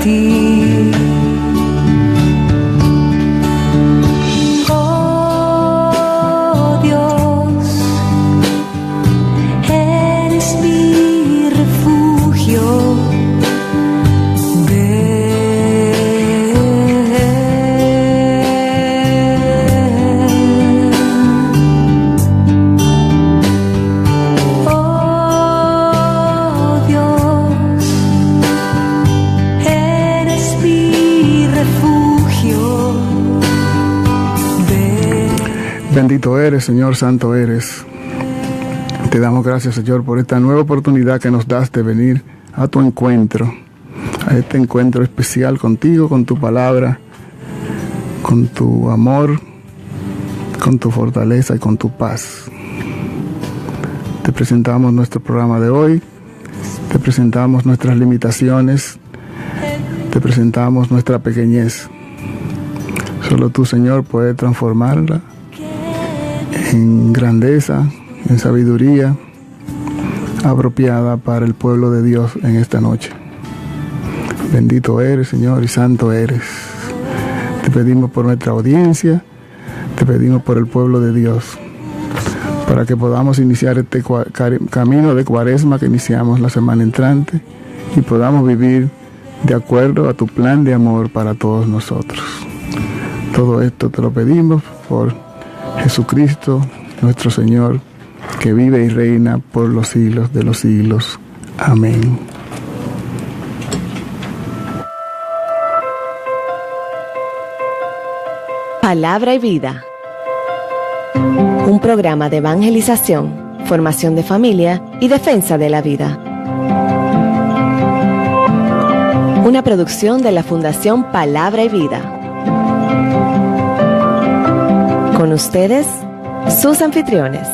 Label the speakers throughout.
Speaker 1: ti. Oh Dios, eres mi refugio.
Speaker 2: Bendito eres, Señor, santo eres. Te damos gracias, Señor, por esta nueva oportunidad que nos das de venir a tu encuentro, a este encuentro especial contigo, con tu palabra, con tu amor, con tu fortaleza y con tu paz. Te presentamos nuestro programa de hoy, te presentamos nuestras limitaciones, te presentamos nuestra pequeñez. Solo tú, Señor, puedes transformarla en grandeza, en sabiduría apropiada para el pueblo de Dios en esta noche. Bendito eres, Señor, y santo eres. Te pedimos por nuestra audiencia, te pedimos por el pueblo de Dios, para que podamos iniciar este camino de Cuaresma que iniciamos la semana entrante y podamos vivir de acuerdo a tu plan de amor para todos nosotros. Todo esto te lo pedimos por Jesucristo, nuestro Señor, que vive y reina por los siglos de los siglos. Amén.
Speaker 3: Palabra y vida. Un programa de evangelización, formación de familia y defensa de la vida. Una producción de la Fundación Palabra y Vida. Con ustedes, sus anfitriones.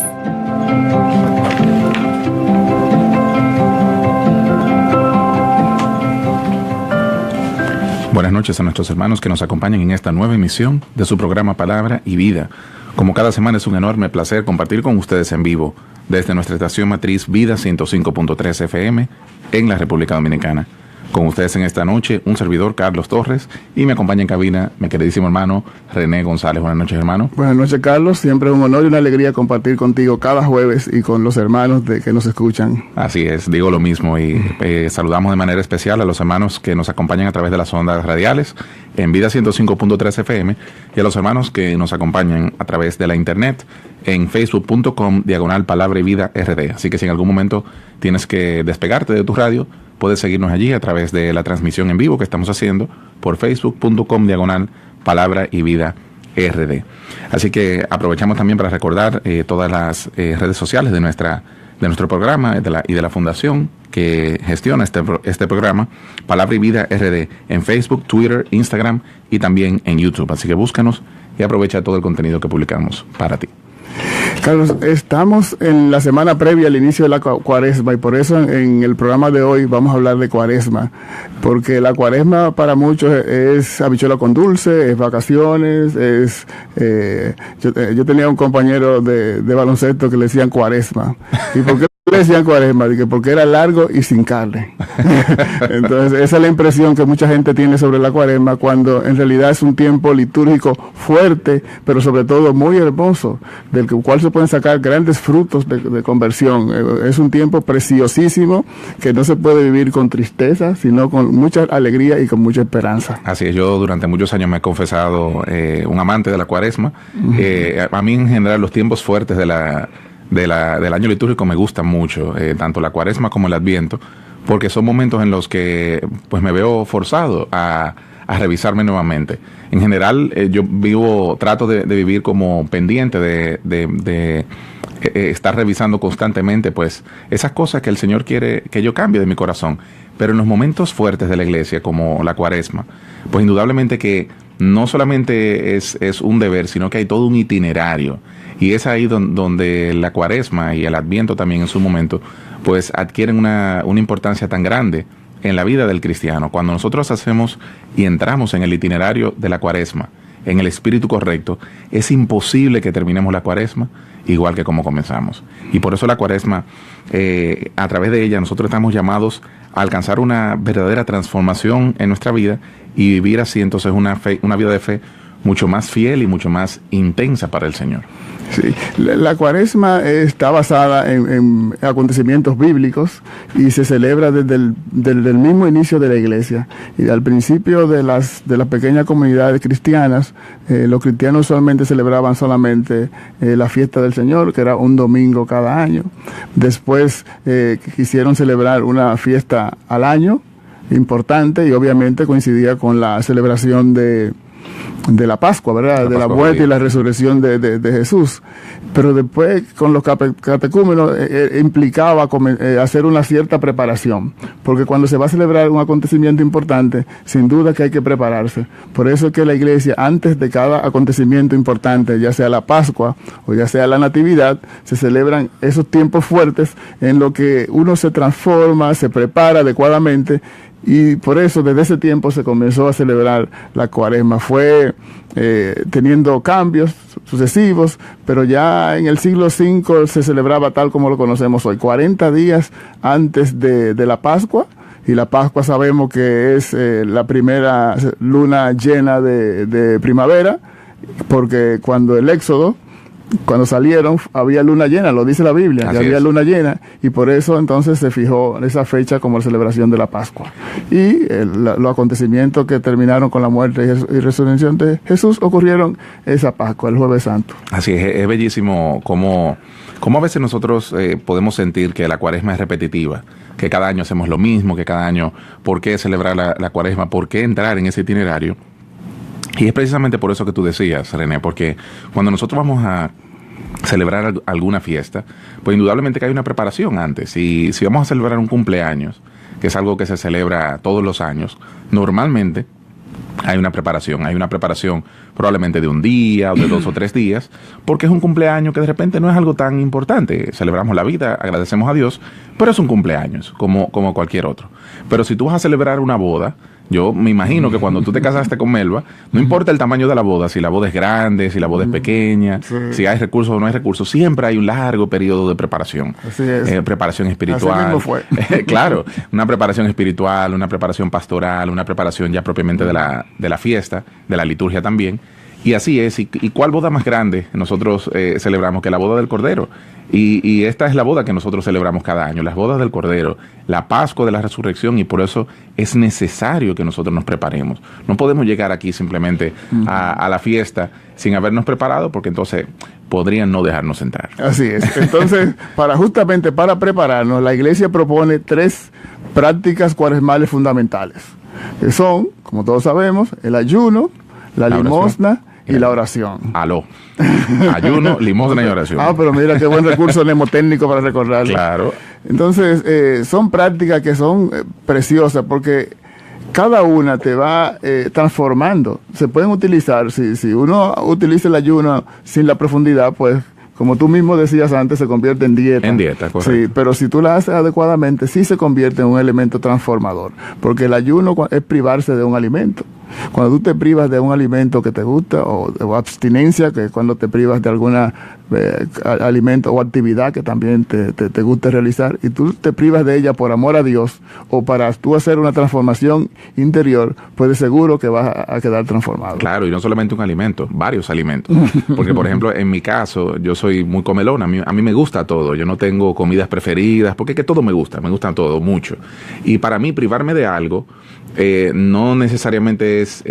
Speaker 4: Buenas noches a nuestros hermanos que nos acompañan en esta nueva emisión de su programa Palabra y Vida. Como cada semana es un enorme placer compartir con ustedes en vivo desde nuestra estación matriz Vida 105.3 FM en la República Dominicana. Con ustedes en esta noche, un servidor, Carlos Torres, y me acompaña en cabina mi queridísimo hermano René González. Buenas noches, hermano.
Speaker 2: Buenas noches, Carlos. Siempre es un honor y una alegría compartir contigo cada jueves y con los hermanos que nos escuchan.
Speaker 4: Así es, digo lo mismo y saludamos de manera especial a los hermanos que nos acompañan a través de las ondas radiales en Vida 105.3 FM y a los hermanos que nos acompañan a través de la internet en facebook.com/Palabra y Vida RD. Así que si en algún momento tienes que despegarte de tu radio, puedes seguirnos allí a través de la transmisión en vivo que estamos haciendo por facebook.com/Palabra y Vida RD. Así que aprovechamos también para recordar todas las redes sociales de nuestro programa y de la fundación que gestiona este programa, Palabra y Vida RD, en Facebook, Twitter, Instagram y también en YouTube. Así que búscanos y aprovecha todo el contenido que publicamos para ti.
Speaker 2: Carlos, estamos en la semana previa al inicio de la Cuaresma y por eso en el programa de hoy vamos a hablar de Cuaresma, porque la Cuaresma para muchos es habichuela con dulce, es vacaciones, yo tenía un compañero de baloncesto que le decían Cuaresma. ¿Y por qué le decían Cuaresma? Porque era largo y sin carne. Entonces esa es la impresión que mucha gente tiene sobre la Cuaresma, cuando en realidad es un tiempo litúrgico fuerte, pero sobre todo muy hermoso, del cual se pueden sacar grandes frutos de conversión. Es un tiempo preciosísimo que no se puede vivir con tristeza, sino con mucha alegría y con mucha esperanza.
Speaker 4: Así es, yo durante muchos años me he confesado un amante de la Cuaresma. A mí en general los tiempos fuertes del año litúrgico me gustan mucho, tanto la Cuaresma como el Adviento, porque son momentos en los que pues me veo forzado a revisarme nuevamente. En general, trato de vivir como pendiente de estar revisando constantemente pues esas cosas que el Señor quiere que yo cambie de mi corazón. Pero en los momentos fuertes de la iglesia, como la Cuaresma, pues indudablemente que no solamente es un deber, sino que hay todo un itinerario. Y es ahí donde la Cuaresma y el Adviento también en su momento, pues adquieren una importancia tan grande en la vida del cristiano. Cuando nosotros hacemos y entramos en el itinerario de la Cuaresma en el espíritu correcto, es imposible que terminemos la cuaresma igual que como comenzamos. Y por eso la cuaresma, a través de ella, nosotros estamos llamados a alcanzar una verdadera transformación en nuestra vida y vivir así entonces una vida de fe mucho más fiel y mucho más intensa para el Señor.
Speaker 2: Sí, la cuaresma está basada en acontecimientos bíblicos y se celebra desde el mismo inicio de la iglesia. Y al principio de las pequeñas comunidades cristianas, los cristianos usualmente celebraban solamente la fiesta del Señor, que era un domingo cada año. Después quisieron celebrar una fiesta al año importante y obviamente coincidía con la celebración de la Pascua, ¿verdad? De la muerte y la resurrección de Jesús. Pero después, con los catecúmenos, implicaba hacer una cierta preparación. Porque cuando se va a celebrar un acontecimiento importante, sin duda que hay que prepararse. Por eso es que la iglesia, antes de cada acontecimiento importante, ya sea la Pascua o ya sea la Natividad, se celebran esos tiempos fuertes en los que uno se transforma, se prepara adecuadamente. Y por eso desde ese tiempo se comenzó a celebrar la cuaresma. Fue teniendo cambios sucesivos, pero ya en el siglo V se celebraba tal como lo conocemos hoy, 40 días antes de la Pascua. Y la Pascua sabemos que es la primera luna llena de primavera, porque cuando el Éxodo, cuando salieron, había luna llena, lo dice la Biblia, que había luna llena, y por eso entonces se fijó esa fecha como la celebración de la Pascua. Y los acontecimientos que terminaron con la muerte y resurrección de Jesús ocurrieron esa Pascua, el Jueves Santo.
Speaker 4: Así es bellísimo cómo a veces nosotros podemos sentir que la cuaresma es repetitiva, que cada año hacemos lo mismo, que cada año, ¿por qué celebrar la cuaresma? ¿Por qué entrar en ese itinerario? Y es precisamente por eso que tú decías, René, porque cuando nosotros vamos a celebrar alguna fiesta, pues indudablemente que hay una preparación antes. Y si vamos a celebrar un cumpleaños, que es algo que se celebra todos los años, normalmente hay una preparación probablemente de un día o de 2 o 3 días, porque es un cumpleaños que de repente no es algo tan importante. Celebramos la vida, agradecemos a Dios, pero es un cumpleaños, como cualquier otro. Pero si tú vas a celebrar una boda, yo me imagino que cuando tú te casaste con Melba, no importa el tamaño de la boda, si la boda es grande, si la boda es pequeña, si hay recursos o no hay recursos, siempre hay un largo periodo de preparación.
Speaker 2: Así es.
Speaker 4: Preparación espiritual.
Speaker 2: Así mismo fue.
Speaker 4: Claro, una preparación espiritual, una preparación pastoral, una preparación ya propiamente de la fiesta, de la liturgia también. Y así es. ¿Y cuál boda más grande nosotros celebramos que la boda del Cordero? Y esta es la boda que nosotros celebramos cada año, las bodas del Cordero, la Pascua de la Resurrección, y por eso es necesario que nosotros nos preparemos. No podemos llegar aquí simplemente a la fiesta sin habernos preparado, porque entonces podrían no dejarnos entrar.
Speaker 2: Así es. Entonces, justamente para prepararnos, la iglesia propone 3 prácticas cuaresmales fundamentales, que son, como todos sabemos, el ayuno, la limosna y la oración.
Speaker 4: Aló. Ayuno, limosna y oración.
Speaker 2: Pero mira qué buen recurso mnemotécnico para recordarlo.
Speaker 4: Claro.
Speaker 2: Entonces, son prácticas que son preciosas porque cada una te va transformando. Se pueden utilizar, si uno utiliza el ayuno sin la profundidad, pues como tú mismo decías antes, se convierte en dieta.
Speaker 4: En dieta, correcto.
Speaker 2: Sí, pero si tú la haces adecuadamente, sí se convierte en un elemento transformador. Porque el ayuno es privarse de un alimento. Cuando tú te privas de un alimento que te gusta, o abstinencia, que es cuando te privas de alguna alimento o actividad que también te guste realizar, y tú te privas de ella por amor a Dios, o para tú hacer una transformación interior, pues de seguro que vas a quedar transformado.
Speaker 4: Claro, y no solamente un alimento, varios alimentos. Porque, por ejemplo, en mi caso, yo soy muy comelón, a mí me gusta todo, yo no tengo comidas preferidas, porque es que todo me gusta todo, mucho. Y para mí, privarme de algo, no necesariamente es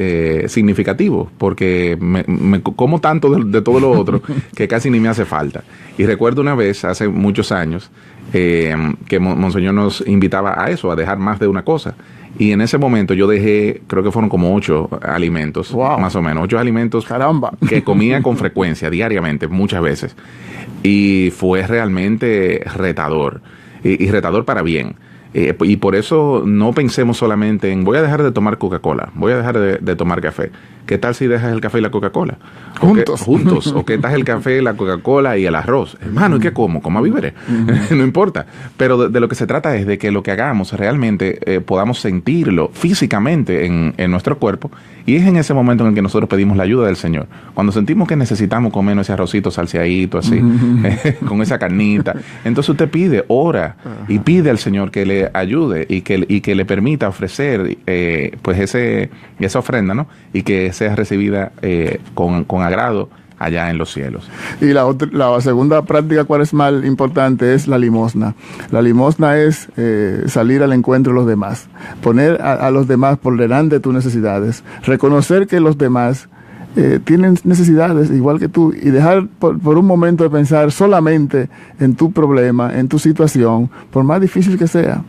Speaker 4: significativo, porque me como tanto de todo lo otro que casi ni me hace falta. Y recuerdo una vez, hace muchos años, que Monseñor nos invitaba a eso, a dejar más de una cosa. Y en ese momento yo dejé, creo que fueron como 8 alimentos, más o menos, 8 alimentos.
Speaker 2: ¡Caramba!
Speaker 4: Que comía con frecuencia, diariamente, muchas veces. Y fue realmente retador, y retador para bien. Y por eso no pensemos solamente en voy a dejar de tomar Coca-Cola, voy a dejar de tomar café. ¿Qué tal si dejas el café y la Coca-Cola? Juntos. ¿O qué tal el café, la Coca-Cola y el arroz? Hermano, ¿y qué como? Coma víveres. No importa. Pero de lo que se trata es de que lo que hagamos realmente podamos sentirlo físicamente en nuestro cuerpo. Y es en ese momento en el que nosotros pedimos la ayuda del Señor. Cuando sentimos que necesitamos comer ese arrocito salseadito así, con esa carnita, entonces usted pide, ora y pide al Señor que le ayude y que le permita ofrecer pues esa ofrenda, ¿no? Y que sea recibida con agrado allá en los cielos.
Speaker 2: Y la segunda práctica cuaresmal importante es la limosna. La limosna es salir al encuentro de los demás, poner a los demás por delante de tus necesidades, reconocer que los demás tienen necesidades igual que tú y dejar por un momento de pensar solamente en tu problema, en tu situación, por más difícil que sea.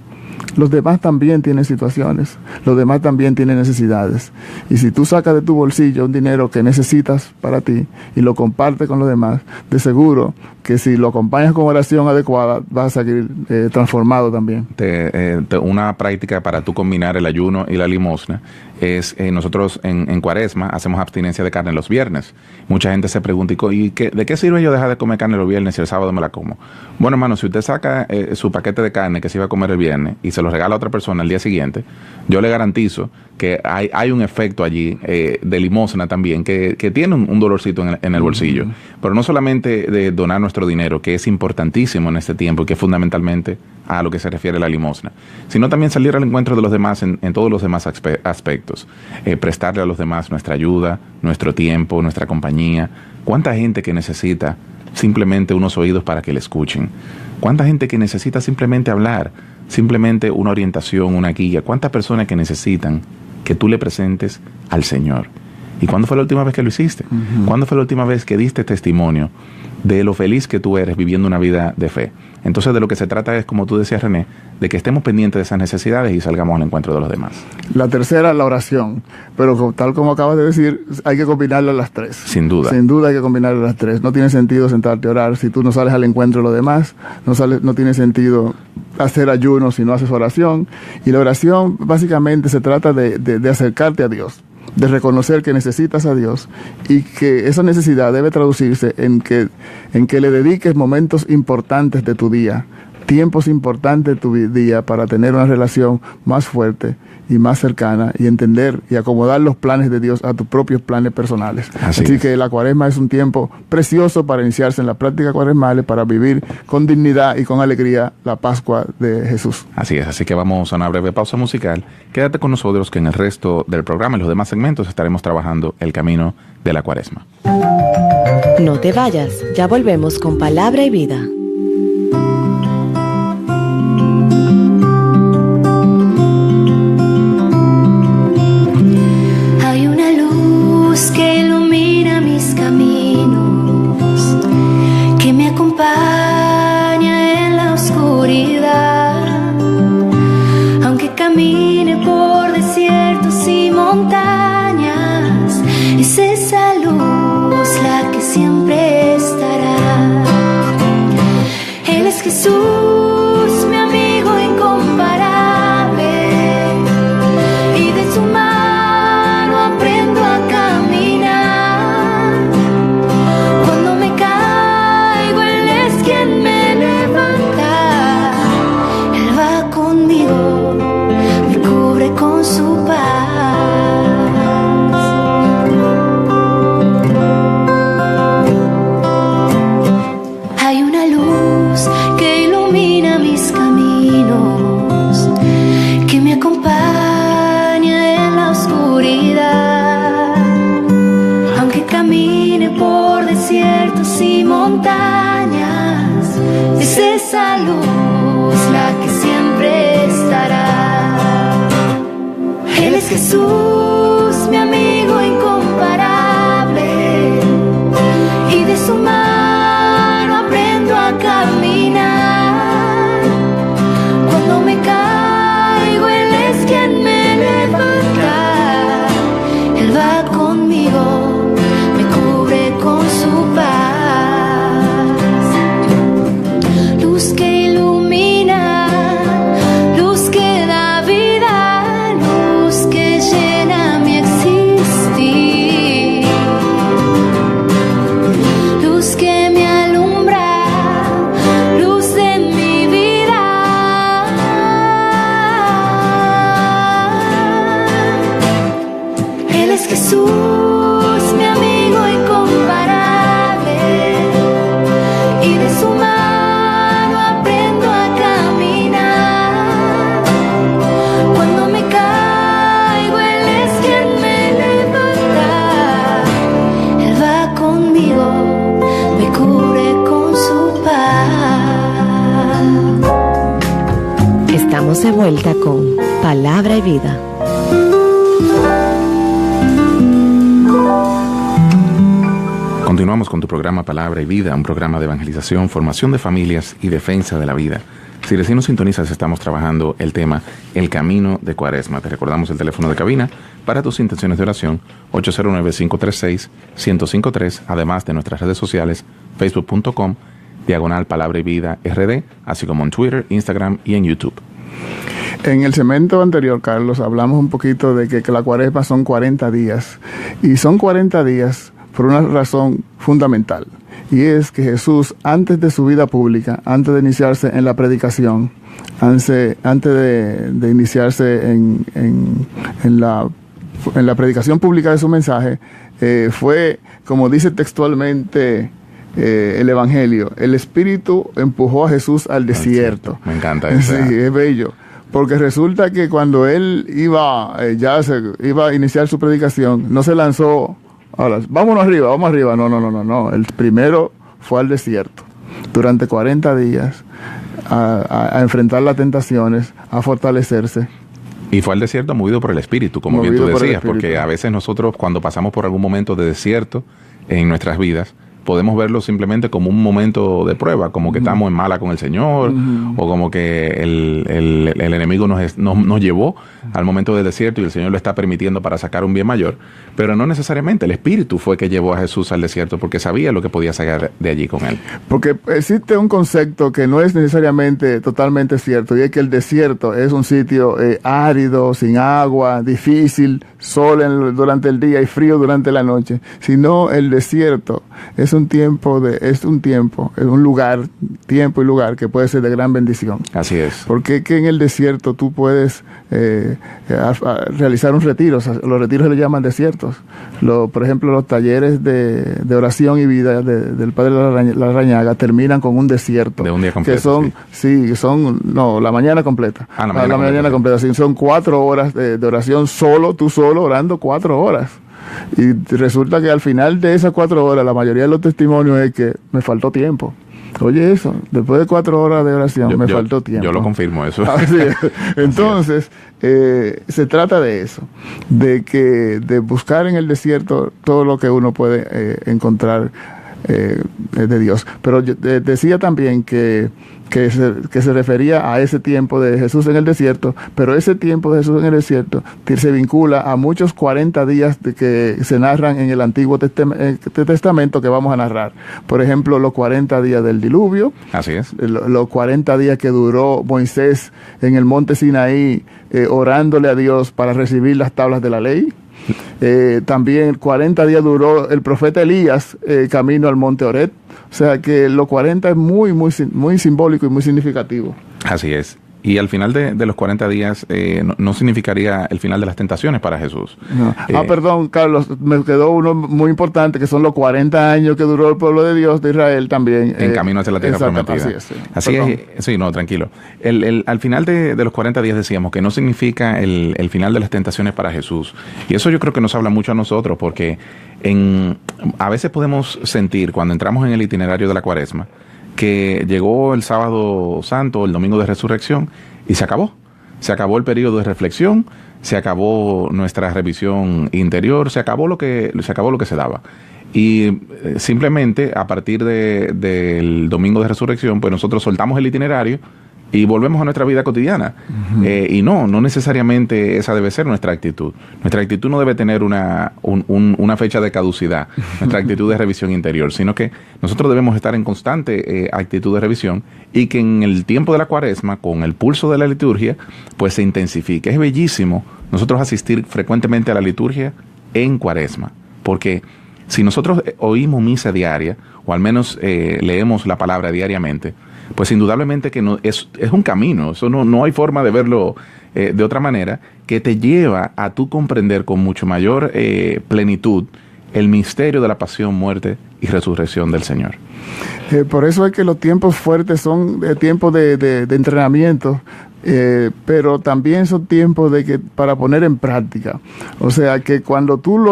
Speaker 2: Los demás también tienen situaciones, los demás también tienen necesidades. Y si tú sacas de tu bolsillo un dinero que necesitas para ti y lo compartes con los demás, de seguro que si lo acompañas con oración adecuada, vas a salir transformado también.
Speaker 4: Una práctica para tú combinar el ayuno y la limosna es, nosotros en Cuaresma hacemos abstinencia de carne los viernes. Mucha gente se pregunta, ¿y de qué sirve yo dejar de comer carne los viernes si el sábado me la como? Bueno, hermano, si usted saca su paquete de carne que se iba a comer el viernes y se lo regala a otra persona el día siguiente, yo le garantizo que hay un efecto allí de limosna también, que tiene un dolorcito en el bolsillo. Pero no solamente de donar nuestro dinero, que es importantísimo en este tiempo y que es fundamentalmente a lo que se refiere la limosna, sino también salir al encuentro de los demás en todos los demás aspectos. Prestarle a los demás nuestra ayuda, nuestro tiempo, nuestra compañía. ¿Cuánta gente que necesita simplemente unos oídos para que le escuchen? ¿Cuánta gente que necesita simplemente hablar? Simplemente una orientación, una guía. ¿Cuántas personas que necesitan que tú le presentes al Señor? ¿Y cuándo fue la última vez que lo hiciste? ¿Cuándo fue la última vez que diste testimonio de lo feliz que tú eres viviendo una vida de fe? Entonces de lo que se trata es, como tú decías, René, de que estemos pendientes de esas necesidades y salgamos al encuentro de los demás.
Speaker 2: La tercera, la oración. Pero tal como acabas de decir, hay que combinarlo a las tres.
Speaker 4: Sin duda.
Speaker 2: Sin duda hay que combinarlo a las tres. No tiene sentido sentarte a orar si tú no sales al encuentro de los demás. No tiene sentido hacer ayuno si no haces oración. Y la oración básicamente se trata de acercarte a Dios, de reconocer que necesitas a Dios y que esa necesidad debe traducirse en que le dediques momentos importantes de tu día, tiempos importantes de tu día para tener una relación más fuerte y más cercana y entender y acomodar los planes de Dios a tus propios planes personales. Así que la Cuaresma es un tiempo precioso para iniciarse en la práctica cuaresmal, para vivir con dignidad y con alegría la Pascua de Jesús.
Speaker 4: Así es, así que vamos a una breve pausa musical. Quédate con nosotros que en el resto del programa y los demás segmentos estaremos trabajando el camino de la Cuaresma.
Speaker 3: No te vayas, ya volvemos con Palabra y Vida.
Speaker 1: Que ilumina mis caminos, que me acompaña en la oscuridad, aunque camine por desiertos y montañas, es esa luz la que siempre estará. Él es Jesús, mi amigo incomparable, y de su mano aprendo a con su paz. Hay una luz que ilumina mis caminos, que me acompaña en la oscuridad, aunque camine por desiertos y montañas, es esa luz la que siempre estará. Él es Jesús, mi amigo incomparable, y de su mano aprendo a caminar. Cuando me caigo, Él es quien me levanta. Él va conmigo, me cubre con su paz. Luz que ilumina, luz de su mano aprendo a caminar. Cuando me caigo, Él es quien me levanta. Él va conmigo, me cubre con su paz.
Speaker 3: Estamos de vuelta con Palabra y Vida.
Speaker 4: Continuamos con tu programa Palabra y Vida, un programa de evangelización, formación de familias y defensa de la vida. Si recién nos sintonizas, estamos trabajando el tema El Camino de Cuaresma. Te recordamos el teléfono de cabina para tus intenciones de oración, 809-536-1053, además de nuestras redes sociales, facebook.com/Palabra y Vida RD, así como en Twitter, Instagram y en YouTube.
Speaker 2: En el segmento anterior, Carlos, hablamos un poquito de que la cuaresma son 40 días. Y son 40 días por una razón fundamental. Y es que Jesús, antes de su vida pública, antes de iniciarse en la predicación, antes de iniciarse en la predicación pública de su mensaje, fue, como dice textualmente el Evangelio, el Espíritu empujó a Jesús al desierto.
Speaker 4: Me encanta eso.
Speaker 2: Sí, es bello. Porque resulta que cuando él iba a iniciar su predicación, no se lanzó, ahora, vamos arriba. No. El primero fue al desierto durante 40 días a enfrentar las tentaciones, a fortalecerse.
Speaker 4: Y fue al desierto movido por el Espíritu, como bien tú decías, porque a veces nosotros cuando pasamos por algún momento de desierto en nuestras vidas, podemos verlo simplemente como un momento de prueba, como que estamos en mala con el Señor, o como que el enemigo nos llevó al momento del desierto y el Señor lo está permitiendo para sacar un bien mayor. Pero no necesariamente, el Espíritu fue que llevó a Jesús al desierto porque sabía lo que podía sacar de allí con él.
Speaker 2: Porque existe un concepto que no es necesariamente totalmente cierto, y es que el desierto es un sitio árido, sin agua, difícil, sol durante el día y frío durante la noche, sino el desierto es un lugar, tiempo y lugar que puede ser de gran bendición.
Speaker 4: Así es.
Speaker 2: Porque que en el desierto tú puedes realizar un retiro. O sea, los retiros se le llaman desiertos. Por ejemplo, los talleres de oración y vida del Padre Larrañaga terminan con un desierto.
Speaker 4: De un día completo.
Speaker 2: La mañana completa.
Speaker 4: La mañana
Speaker 2: completa. Sí, son 4 horas de oración tú solo orando 4 horas. Y resulta que al final de esas 4 horas, la mayoría de los testimonios es que me faltó tiempo. Oye, eso, después de 4 horas de oración, me faltó tiempo.
Speaker 4: Yo lo confirmo, eso.
Speaker 2: Así es. Entonces, se trata de eso, de buscar en el desierto todo lo que uno puede encontrar de Dios. Pero yo decía también que se refería a ese tiempo de Jesús en el desierto, pero ese tiempo de Jesús en el desierto se vincula a muchos 40 días que se narran en el Antiguo Testamento que vamos a narrar. Por ejemplo, los 40 días del diluvio.
Speaker 4: Así es.
Speaker 2: Los 40 días que duró Moisés en el monte Sinaí orándole a Dios para recibir las tablas de la ley. También 40 días duró el profeta Elías camino al monte Horeb. O sea que los 40 es muy, muy, muy simbólico y muy significativo.
Speaker 4: Así es. Y al final de los 40 días no significaría el final de las tentaciones para Jesús.
Speaker 2: No. Perdón, Carlos, me quedó uno muy importante, que son los 40 años que duró el pueblo de Dios de Israel también.
Speaker 4: En camino hacia la tierra prometida.
Speaker 2: Así es. Sí.
Speaker 4: Así es. Sí, no, tranquilo. Al final de los 40 días decíamos que no significa el final de las tentaciones para Jesús. Y eso yo creo que nos habla mucho a nosotros, porque a veces podemos sentir, cuando entramos en el itinerario de la Cuaresma, que llegó el sábado santo, el domingo de resurrección, y se acabó. Se acabó el periodo de reflexión, se acabó nuestra revisión interior, se acabó lo que se daba. Y simplemente a partir del domingo de resurrección, pues nosotros soltamos el itinerario y volvemos a nuestra vida cotidiana. Y no necesariamente esa debe ser nuestra actitud. Nuestra actitud no debe tener una fecha de caducidad, nuestra actitud de revisión interior, sino que nosotros debemos estar en constante actitud de revisión, y que en el tiempo de la Cuaresma, con el pulso de la liturgia, pues se intensifique. Es bellísimo nosotros asistir frecuentemente a la liturgia en Cuaresma, porque si nosotros oímos misa diaria, o al menos leemos la palabra diariamente, pues indudablemente que es un camino. Eso no hay forma de verlo de otra manera, que te lleva a tú comprender con mucho mayor plenitud el misterio de la pasión, muerte y resurrección del Señor.
Speaker 2: Por eso es que los tiempos fuertes son tiempos de entrenamiento, pero también son tiempos para poner en práctica. O sea, que cuando tú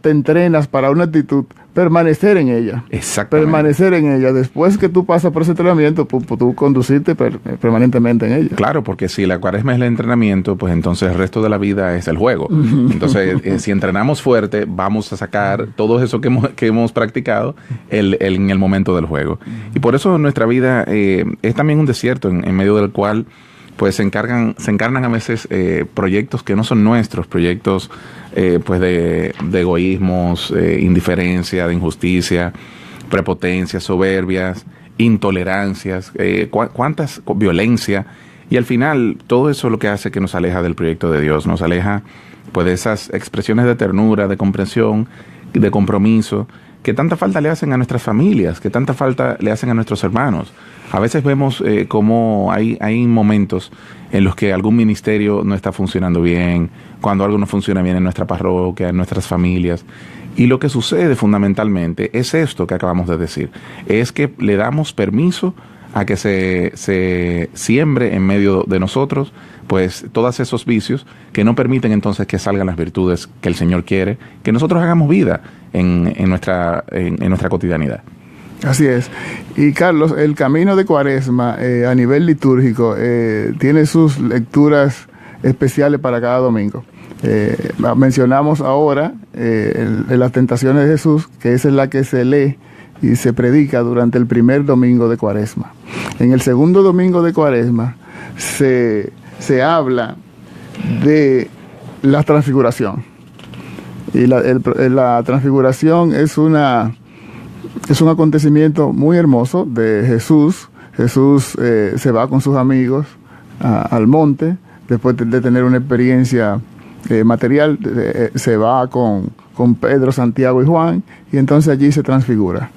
Speaker 2: te entrenas para una actitud, permanecer en ella.
Speaker 4: Exactamente.
Speaker 2: Permanecer en ella. Después que tú pasas por ese entrenamiento, tú conducirte permanentemente en ella.
Speaker 4: Claro, porque si la cuaresma es el entrenamiento, pues entonces el resto de la vida es el juego. Entonces, si entrenamos fuerte, vamos a sacar todo eso que hemos practicado en el momento del juego. Y por eso nuestra vida es también un desierto en medio del cual pues se encarnan a veces proyectos que no son nuestros, proyectos pues de egoísmos, indiferencia, de injusticia, prepotencias, soberbias, intolerancias, cuántas violencia, y al final todo eso es lo que hace que nos aleja del proyecto de Dios, nos aleja pues de esas expresiones de ternura, de comprensión, de compromiso, que tanta falta le hacen a nuestras familias, que tanta falta le hacen a nuestros hermanos. A veces vemos cómo hay momentos en los que algún ministerio no está funcionando bien, cuando algo no funciona bien en nuestra parroquia, en nuestras familias. Y lo que sucede fundamentalmente es esto que acabamos de decir, es que le damos permiso a que se siembre en medio de nosotros pues todos esos vicios que no permiten entonces que salgan las virtudes que el Señor quiere, que nosotros hagamos vida en nuestra cotidianidad.
Speaker 2: Así es. Y Carlos, el camino de Cuaresma a nivel litúrgico tiene sus lecturas especiales para cada domingo. Mencionamos ahora las tentaciones de Jesús, que esa es la que se lee y se predica durante el primer domingo de Cuaresma. En el segundo domingo de Cuaresma se habla de la transfiguración. Y la transfiguración es un acontecimiento muy hermoso de Jesús. Jesús se va con sus amigos al monte, después de tener una experiencia material, se va con Pedro, Santiago y Juan, y entonces allí se transfigura.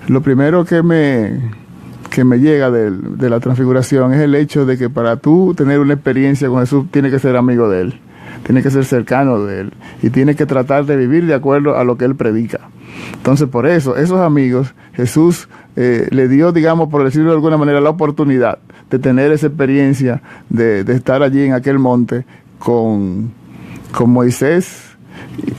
Speaker 2: Lo primero que me llega de la transfiguración es el hecho de que para tú tener una experiencia con Jesús, tienes que ser amigo de Él, tienes que ser cercano de Él, y tienes que tratar de vivir de acuerdo a lo que Él predica. Entonces, por eso, esos amigos, Jesús le dio, digamos, por decirlo de alguna manera, la oportunidad de tener esa experiencia de estar allí en aquel monte con Moisés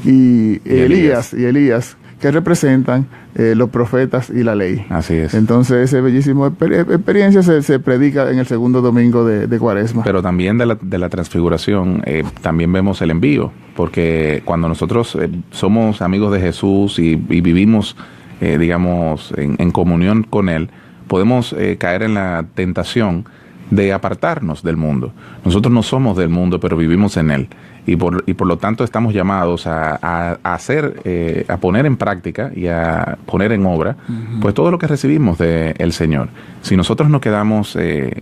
Speaker 2: y Elías, que representan los profetas y la ley.
Speaker 4: Así es.
Speaker 2: Entonces, esa bellísima experiencia se predica en el segundo domingo de Cuaresma.
Speaker 4: Pero también de la transfiguración, también vemos el envío, porque cuando nosotros somos amigos de Jesús y vivimos, digamos, en comunión con Él, podemos caer en la tentación de apartarnos del mundo. Nosotros no somos del mundo, pero vivimos en Él. Y por lo tanto estamos llamados a hacer, a poner en práctica y a poner en obra, pues todo lo que recibimos del Señor. Si nosotros nos quedamos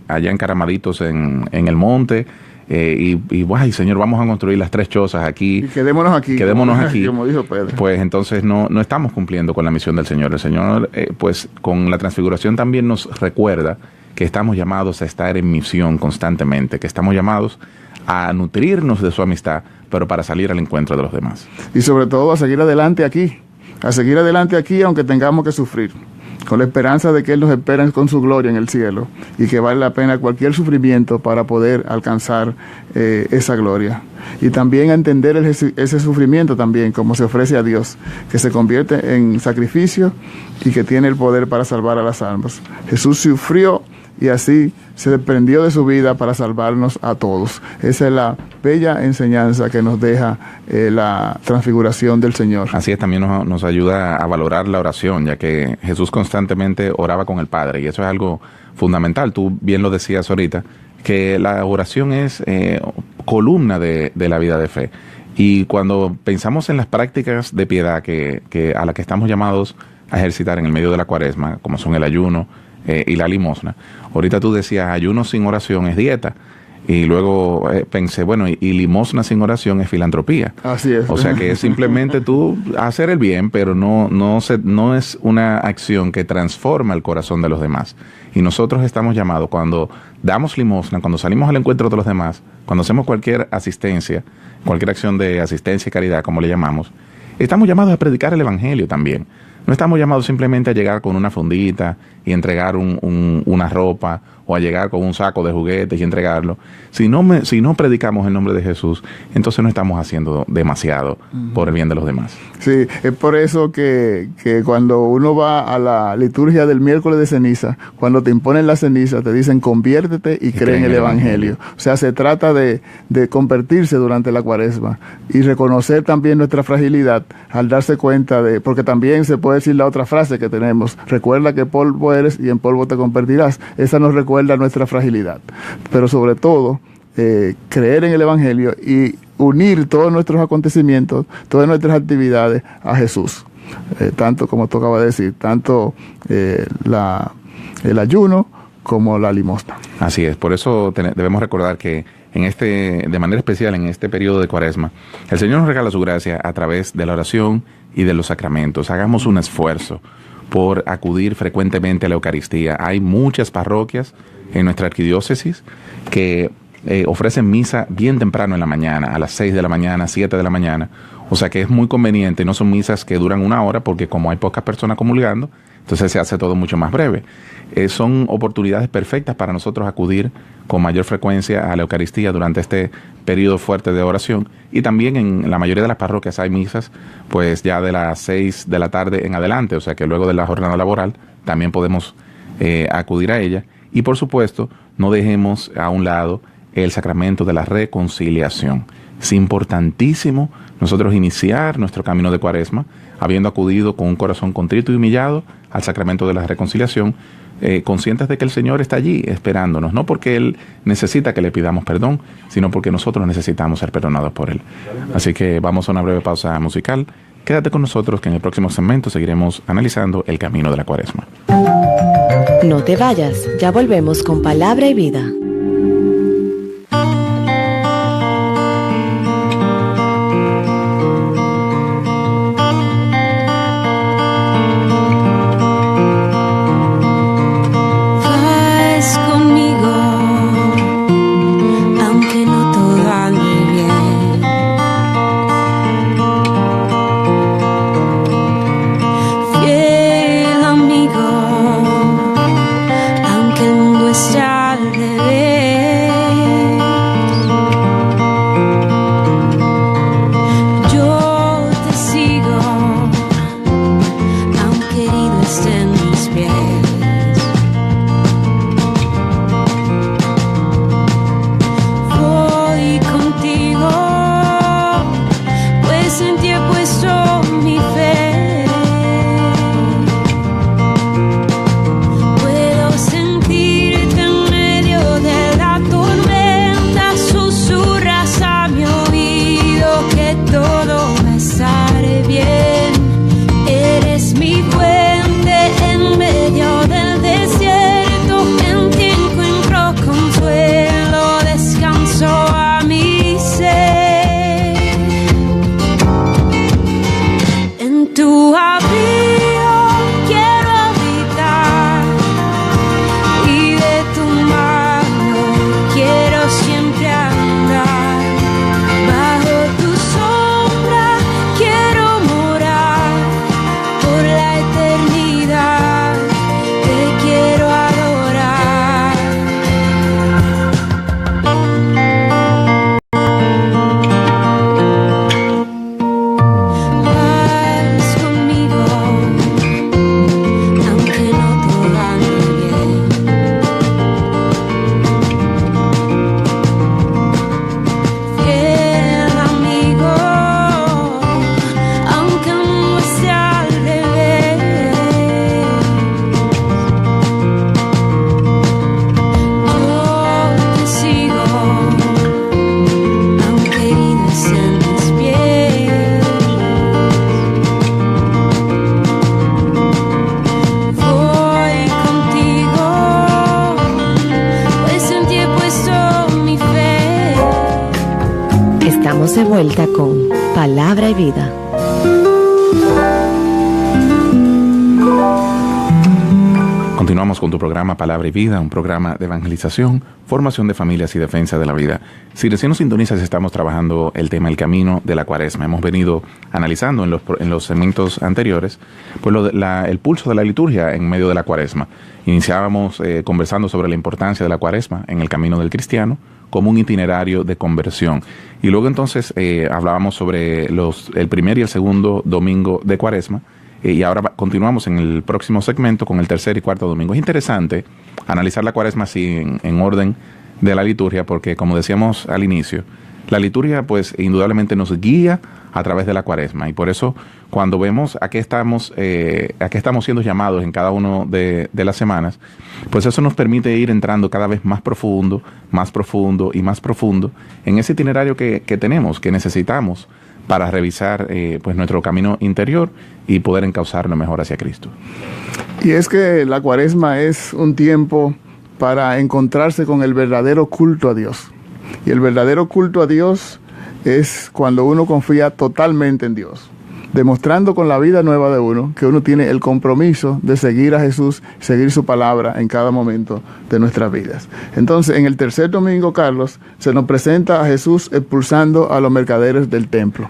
Speaker 4: allá encaramaditos en el monte, y Señor, vamos a construir las 3 chozas aquí. Y quedémonos aquí.
Speaker 2: Como dijo Pedro.
Speaker 4: Pues entonces no estamos cumpliendo con la misión del Señor. El Señor, pues con la transfiguración también nos recuerda que estamos llamados a estar en misión constantemente, que estamos llamados a nutrirnos de su amistad, pero para salir al encuentro de los demás.
Speaker 2: Y sobre todo a seguir adelante aquí, aunque tengamos que sufrir, con la esperanza de que Él nos espera con su gloria en el cielo, y que vale la pena cualquier sufrimiento para poder alcanzar esa gloria. Y también a entender ese sufrimiento también como se ofrece a Dios, que se convierte en sacrificio y que tiene el poder para salvar a las almas. Jesús sufrió y así se desprendió de su vida para salvarnos a todos. Esa es la bella enseñanza que nos deja la transfiguración del Señor.
Speaker 4: Así es, también nos ayuda a valorar la oración, ya que Jesús constantemente oraba con el Padre, y eso es algo fundamental. Tú bien lo decías ahorita, que la oración es columna de la vida de fe. Y cuando pensamos en las prácticas de piedad que a las que estamos llamados a ejercitar en el medio de la Cuaresma, como son el ayuno, y la limosna. Ahorita tú decías, ayuno sin oración es dieta. Y luego pensé, bueno, y limosna sin oración es filantropía.
Speaker 2: Así es.
Speaker 4: O sea que es simplemente tú hacer el bien, pero no es una acción que transforma el corazón de los demás. Y nosotros estamos llamados, cuando damos limosna, cuando salimos al encuentro de los demás, cuando hacemos cualquier asistencia, cualquier acción de asistencia y caridad, como le llamamos, estamos llamados a predicar el Evangelio también. No estamos llamados simplemente a llegar con una fundita y entregar una ropa, o a llegar con un saco de juguetes y entregarlo. Si no predicamos el nombre de Jesús, entonces no estamos haciendo demasiado por el bien de los demás.
Speaker 2: Sí, es por eso que cuando uno va a la liturgia del miércoles de ceniza, cuando te imponen la ceniza, te dicen conviértete y cree en el Evangelio. O sea, se trata de convertirse durante la Cuaresma y reconocer también nuestra fragilidad al darse cuenta porque también se puede decir la otra frase que tenemos: recuerda que polvo eres y en polvo te convertirás. Esa nos recuerda nuestra fragilidad, pero sobre todo creer en el Evangelio y unir todos nuestros acontecimientos, todas nuestras actividades a Jesús, tanto como tú acabas de decir, tanto el ayuno como la limosna.
Speaker 4: Así es, por eso debemos recordar que de manera especial en este periodo de Cuaresma, el Señor nos regala su gracia a través de la oración y de los sacramentos. Hagamos un esfuerzo por acudir frecuentemente a la Eucaristía. Hay muchas parroquias en nuestra arquidiócesis que ofrecen misa bien temprano en la mañana, a las 6 de la mañana, 7 de la mañana. O sea que es muy conveniente, no son misas que duran 1 hora, porque como hay pocas personas comulgando, entonces se hace todo mucho más breve. Son oportunidades perfectas para nosotros acudir con mayor frecuencia a la Eucaristía durante este periodo fuerte de oración. Y también en la mayoría de las parroquias hay misas pues ya de las 6 de la tarde en adelante, o sea que luego de la jornada laboral también podemos acudir a ella. Y por supuesto, no dejemos a un lado el sacramento de la reconciliación. Es importantísimo nosotros iniciar nuestro camino de Cuaresma habiendo acudido con un corazón contrito y humillado al sacramento de la reconciliación, conscientes de que el Señor está allí esperándonos, no porque Él necesita que le pidamos perdón, sino porque nosotros necesitamos ser perdonados por Él. Así que vamos a una breve pausa musical. Quédate con nosotros, que en el próximo segmento seguiremos analizando el camino de la Cuaresma.
Speaker 3: No te vayas, ya volvemos con Palabra y Vida. De vuelta con Palabra y Vida.
Speaker 4: Continuamos con tu programa Palabra y Vida, un programa de evangelización, formación de familias y defensa de la vida. Si recién nos sintonizas, estamos trabajando el tema El Camino de la Cuaresma. Hemos venido analizando en los segmentos anteriores pues el pulso de la liturgia en medio de la Cuaresma. Iniciábamos conversando sobre la importancia de la Cuaresma en el camino del cristiano como un itinerario de conversión. Y luego entonces hablábamos sobre el primer y el segundo domingo de Cuaresma. Y ahora continuamos en el próximo segmento con el tercer y cuarto domingo. Es interesante analizar la Cuaresma así en orden de la liturgia, porque como decíamos al inicio, la liturgia pues indudablemente nos guía a través de la Cuaresma. Y por eso cuando vemos a qué estamos siendo llamados en cada uno de las semanas, pues eso nos permite ir entrando cada vez más profundo y más profundo en ese itinerario que tenemos, que necesitamos para revisar pues nuestro camino interior y poder encauzarlo mejor hacia Cristo.
Speaker 2: Y es que la Cuaresma es un tiempo para encontrarse con el verdadero culto a Dios. Y el verdadero culto a Dios es cuando uno confía totalmente en Dios, demostrando con la vida nueva de uno que uno tiene el compromiso de seguir a Jesús, seguir su palabra en cada momento de nuestras vidas. Entonces, en el tercer domingo, Carlos, se nos presenta a Jesús expulsando a los mercaderes del templo.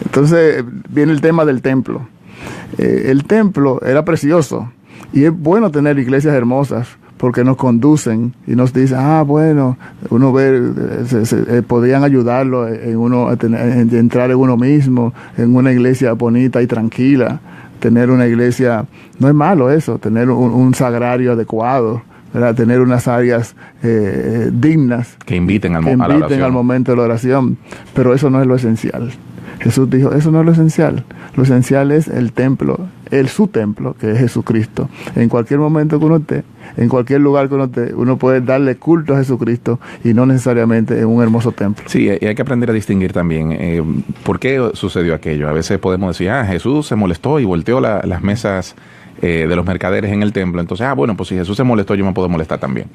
Speaker 2: Entonces, viene el tema del templo. El templo era precioso y es bueno tener iglesias hermosas, porque nos conducen y nos dicen, bueno, uno ve, podrían ayudarlo en entrar en uno mismo, en una iglesia bonita y tranquila. Tener una iglesia, no es malo eso, tener un sagrario adecuado, ¿verdad? Tener unas áreas dignas que inviten al momento de la oración, pero eso no es lo esencial. Jesús dijo, eso no es lo esencial. Lo esencial es el templo, su templo, que es Jesucristo. En cualquier momento que uno esté, en cualquier lugar que uno esté, uno puede darle culto a Jesucristo y no necesariamente en un hermoso templo.
Speaker 4: Sí, y hay que aprender a distinguir también por qué sucedió aquello. A veces podemos decir, Jesús se molestó y volteó las mesas de los mercaderes en el templo. Entonces, bueno, pues si Jesús se molestó, yo me puedo molestar también.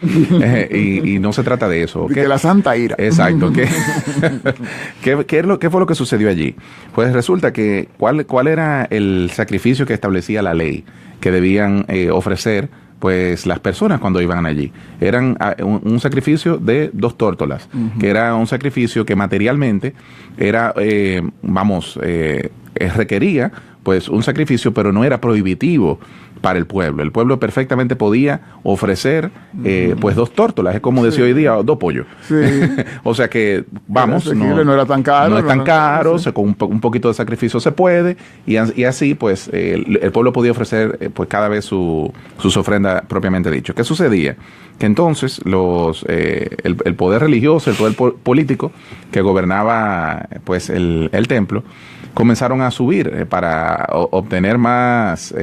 Speaker 4: Y no se trata de eso.
Speaker 2: De la santa ira.
Speaker 4: Exacto. ¿Qué fue lo que sucedió allí? Pues resulta que ¿cuál era el sacrificio que establecía la ley que debían ofrecer pues las personas cuando iban allí? Eran un sacrificio de 2 tórtolas, que era un sacrificio que materialmente era, requería pues un sacrificio, pero no era prohibitivo para el pueblo. El pueblo perfectamente podía ofrecer pues 2 tórtolas, es como decía hoy día, 2 pollos. Sí. O sea que,
Speaker 2: no era tan caro.
Speaker 4: No es tan caro, con un poquito de sacrificio se puede, y así pues el pueblo podía ofrecer pues cada vez sus ofrendas propiamente dicho. ¿Qué sucedía? Que entonces el poder religioso, el poder político que gobernaba pues el templo, comenzaron a subir para obtener más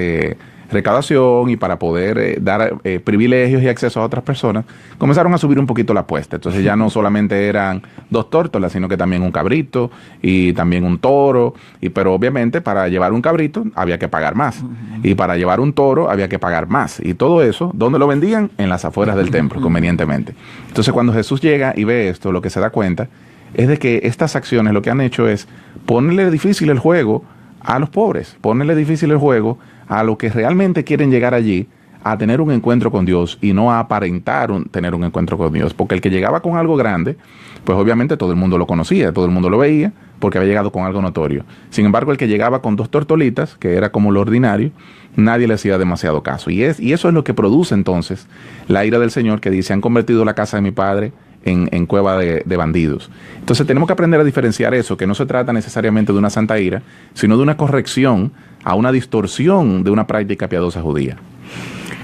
Speaker 4: recaudación y para poder dar privilegios y acceso a otras personas. Comenzaron a subir un poquito la apuesta. Entonces ya no solamente eran 2 tórtolas, sino que también un cabrito y también un toro. Pero obviamente para llevar un cabrito había que pagar más. Y para llevar un toro había que pagar más. Y todo eso, ¿dónde lo vendían? En las afueras del templo, convenientemente. Entonces cuando Jesús llega y ve esto, lo que se da cuenta es de que estas acciones lo que han hecho es ponerle difícil el juego a los pobres, ponerle difícil el juego a los que realmente quieren llegar allí a tener un encuentro con Dios y no a aparentar tener un encuentro con Dios. Porque el que llegaba con algo grande, pues obviamente todo el mundo lo conocía, todo el mundo lo veía, porque había llegado con algo notorio. Sin embargo, el que llegaba con 2 tortolitas, que era como lo ordinario, nadie le hacía demasiado caso. Y eso es lo que produce entonces la ira del Señor, que dice, han convertido la casa de mi padre en cueva de bandidos. Entonces tenemos que aprender a diferenciar eso, que no se trata necesariamente de una santa ira, sino de una corrección a una distorsión de una práctica piadosa judía.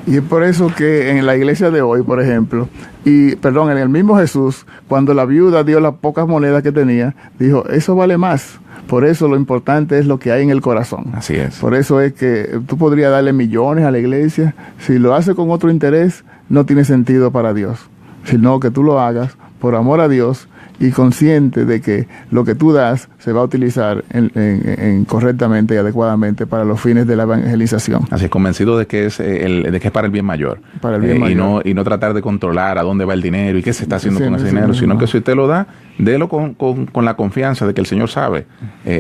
Speaker 2: Y es por eso que en la iglesia de hoy, por ejemplo, en el mismo Jesús, cuando la viuda dio las pocas monedas que tenía, dijo, eso vale más. Por eso lo importante es lo que hay en el corazón.
Speaker 4: Así es.
Speaker 2: Por eso es que tú podrías darle millones a la iglesia. Si lo haces con otro interés, no tiene sentido para Dios. Sino que tú lo hagas por amor a Dios y consciente de que lo que tú das se va a utilizar correctamente y adecuadamente para los fines de la evangelización.
Speaker 4: Así es, convencido de que es para el bien mayor.
Speaker 2: Para el bien mayor.
Speaker 4: Y no tratar de controlar a dónde va el dinero y qué se está haciendo con ese dinero, sino que si usted lo da, délo con la confianza de que el Señor sabe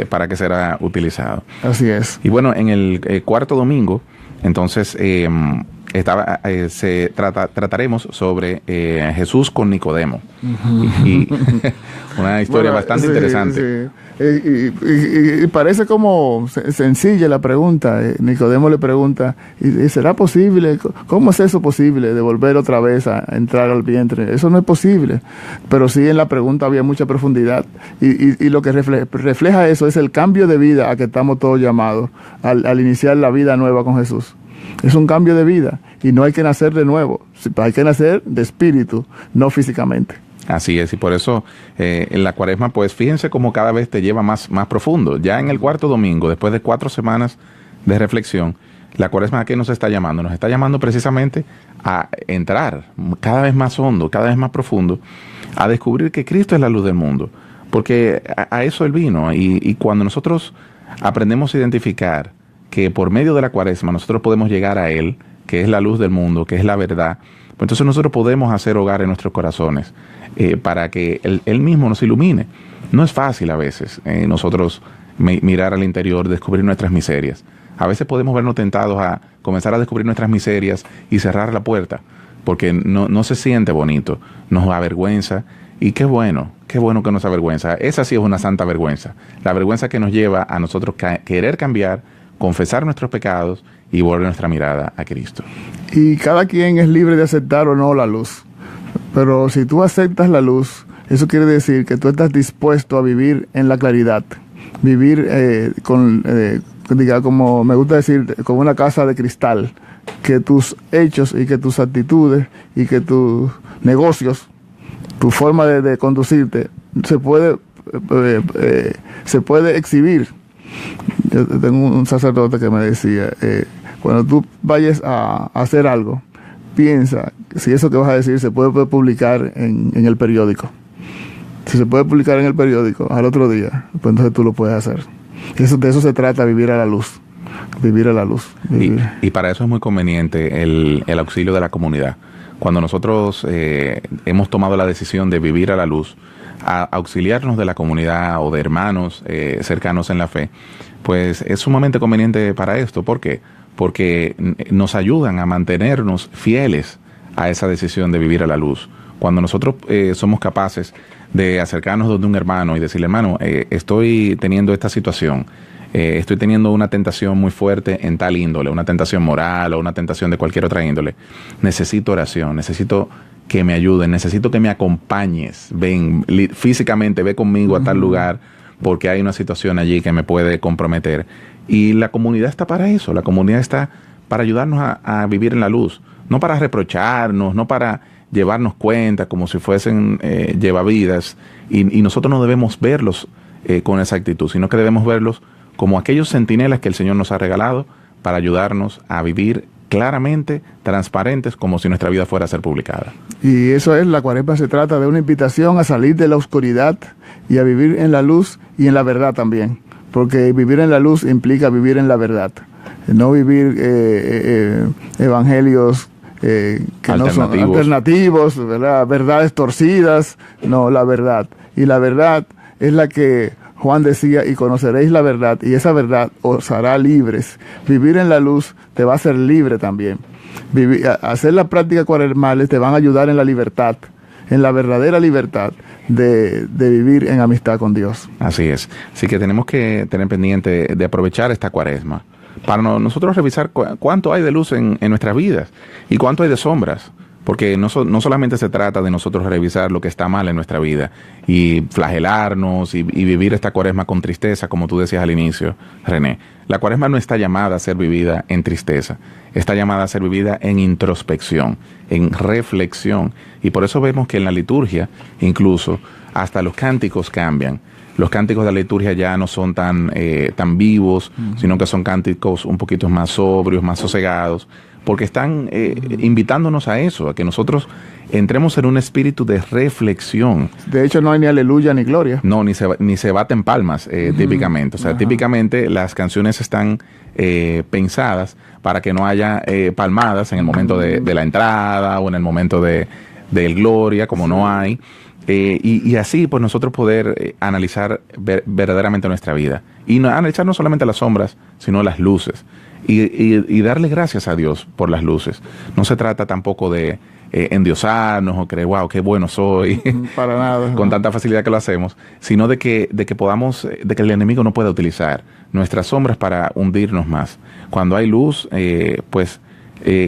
Speaker 4: para qué será utilizado.
Speaker 2: Así es.
Speaker 4: Y bueno, en el cuarto domingo, entonces trataremos sobre Jesús con Nicodemo. Y una historia bastante interesante.
Speaker 2: Sí. Y parece como sencilla la pregunta. Nicodemo le pregunta, ¿y será posible? ¿Cómo es eso posible de volver otra vez a entrar al vientre? Eso no es posible. Pero sí, en la pregunta había mucha profundidad. Y lo que refleja eso es el cambio de vida a que estamos todos llamados al iniciar la vida nueva con Jesús. Es un cambio de vida y no hay que nacer de nuevo. Hay que nacer de espíritu, no físicamente.
Speaker 4: Así es, y por eso en la Cuaresma, pues fíjense cómo cada vez te lleva más profundo. Ya en el cuarto domingo, después de 4 semanas de reflexión, la Cuaresma, ¿a qué nos está llamando? Nos está llamando precisamente a entrar cada vez más hondo, cada vez más profundo, a descubrir que Cristo es la luz del mundo, porque a eso Él vino, y cuando nosotros aprendemos a identificar que por medio de la Cuaresma nosotros podemos llegar a Él, que es la luz del mundo, que es la verdad, pues entonces nosotros podemos hacer hogar en nuestros corazones para que Él mismo nos ilumine. No es fácil a veces nosotros mirar al interior, descubrir nuestras miserias. A veces podemos vernos tentados a comenzar a descubrir nuestras miserias y cerrar la puerta, porque no se siente bonito, nos avergüenza. Y qué bueno que nos avergüenza. Esa sí es una santa vergüenza. La vergüenza que nos lleva a nosotros querer cambiar, confesar nuestros pecados y volver nuestra mirada a Cristo.
Speaker 2: Y cada quien es libre de aceptar o no la luz. Pero si tú aceptas la luz, eso quiere decir que tú estás dispuesto a vivir en la claridad. Vivir como me gusta decir, como una casa de cristal. Que tus hechos y que tus actitudes y que tus negocios, tu forma de conducirte, se puede exhibir. Yo tengo un sacerdote que me decía, cuando tú vayas a hacer algo, piensa si eso que vas a decir se puede publicar en el periódico. Si se puede publicar en el periódico al otro día, pues entonces tú lo puedes hacer. De eso se trata, vivir a la luz. Vivir a la luz.
Speaker 4: Y para eso es muy conveniente el auxilio de la comunidad. Cuando nosotros hemos tomado la decisión de vivir a la luz, a auxiliarnos de la comunidad o de hermanos cercanos en la fe, pues es sumamente conveniente para esto. ¿Por qué? Porque nos ayudan a mantenernos fieles a esa decisión de vivir a la luz. Cuando nosotros somos capaces de acercarnos donde un hermano y decirle, hermano, estoy teniendo esta situación, estoy teniendo una tentación muy fuerte en tal índole, una tentación moral o una tentación de cualquier otra índole, necesito oración, necesito que me ayuden, necesito que me acompañes, ven físicamente, ve conmigo a tal lugar, porque hay una situación allí que me puede comprometer. Y la comunidad está para eso, la comunidad está para ayudarnos a vivir en la luz, no para reprocharnos, no para llevarnos cuenta como si fuesen llevavidas, y nosotros no debemos verlos con esa actitud, sino que debemos verlos como aquellos centinelas que el Señor nos ha regalado para ayudarnos a vivir claramente, transparentes, como si nuestra vida fuera a ser publicada.
Speaker 2: Y eso es, la Cuaresma se trata de una invitación a salir de la oscuridad y a vivir en la luz y en la verdad también, porque vivir en la luz implica vivir en la verdad, no vivir evangelios que no son alternativos, ¿verdad? Verdades torcidas, no, la verdad. Y la verdad es la que Juan decía, y conoceréis la verdad, y esa verdad os hará libres. Vivir en la luz te va a hacer libre también. Hacer la práctica cuaresmales te van a ayudar en la libertad, en la verdadera libertad de vivir en amistad con Dios.
Speaker 4: Así es. Así que tenemos que tener pendiente de aprovechar esta Cuaresma para nosotros revisar cuánto hay de luz en nuestras vidas y cuánto hay de sombras. Porque no solamente se trata de nosotros revisar lo que está mal en nuestra vida y flagelarnos y vivir esta Cuaresma con tristeza, como tú decías al inicio, René. La Cuaresma no está llamada a ser vivida en tristeza, está llamada a ser vivida en introspección, en reflexión. Y por eso vemos que en la liturgia, incluso, hasta los cánticos cambian. Los cánticos de la liturgia ya no son tan vivos, sino que son cánticos un poquito más sobrios, más sosegados, porque están invitándonos a eso, a que nosotros entremos en un espíritu de reflexión.
Speaker 2: De hecho, no hay ni aleluya ni gloria.
Speaker 4: No, ni se baten palmas, típicamente. O sea, típicamente las canciones están pensadas para que no haya palmadas en el momento de la entrada o en el momento del gloria, como no hay. Y así, pues nosotros poder analizar verdaderamente nuestra vida. Y analizar no solamente las sombras, sino las luces. Y darle gracias a Dios por las luces. No se trata tampoco de endiosarnos o creer, wow, qué bueno soy.
Speaker 2: Para nada.
Speaker 4: Con tanta facilidad que lo hacemos. Sino de que podamos, de que el enemigo no pueda utilizar nuestras sombras para hundirnos más. Cuando hay luz,